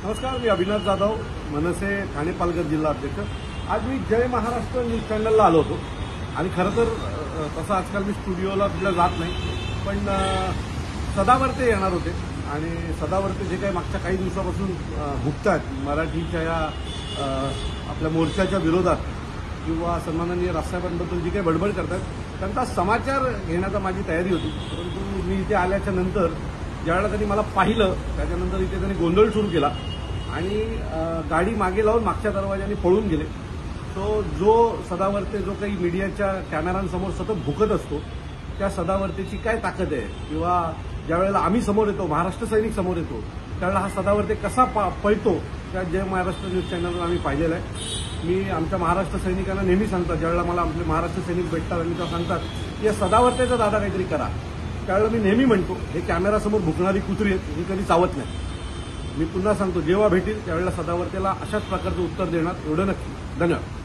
नमस्कार, मी अविनाश जाधव, मनसे ठाणे पालघर जिल्हा अध्यक्ष। आज मी जय महाराष्ट्र न्यूज चॅनलला आलो होतो आणि खरं तर तसं आजकाल मी स्टुडिओला जात नाही, पण सदावर्ते येणार होते आणि सदावर्ते जे काही मागच्या काही दिवसापासून भुगतात मराठीच्या या आपल्या मोर्चाच्या विरोधात किंवा सन्माननीय राजसाहेबांबद्दल जी काही बडबड करतात त्यांचा समाचार घेण्याचा माझी तयारी होती। परंतु मी इथे आल्याच्या नंतर ज्यावेळेला त्यांनी मला पाहिलं त्याच्यानंतर इथे त्यांनी गोंधळ सुरू केला आणि गाडी मागे लावून मागच्या दरवाजाने पळून गेले। तो जो सदावर्ते जो काही मीडियाच्या कॅमेऱ्यांसमोर सतत भुकत असतो त्या सदावर्तेची काय ताकद आहे किंवा ज्यावेळेला आम्ही समोर येतो, महाराष्ट्र सैनिक समोर येतो, त्यावेळेला हा सदावर्ते कसा पळतो त्या जय महाराष्ट्र न्यूज चॅनलवर आम्ही पाहिलेलं आहे। मी आमच्या महाराष्ट्र सैनिकांना नेहमी सांगतात, ज्यावेळेला मला आपले महाराष्ट्र सैनिक भेटतात आणि त्या सांगतात की या सदावर्तेचा दादा काहीतरी करा, त्यावेळेला मी नेहमी म्हणतो हे कॅमेरासमोर भुकणारी कुत्री आहेत, ही कधी चावत नाही। मी पुन्हा सांगतो, जेव्हा भेटेल त्यावेळेला सदावर्तेला अशाच प्रकारचं उत्तर देणार, एवढं नक्की। धन्यवाद।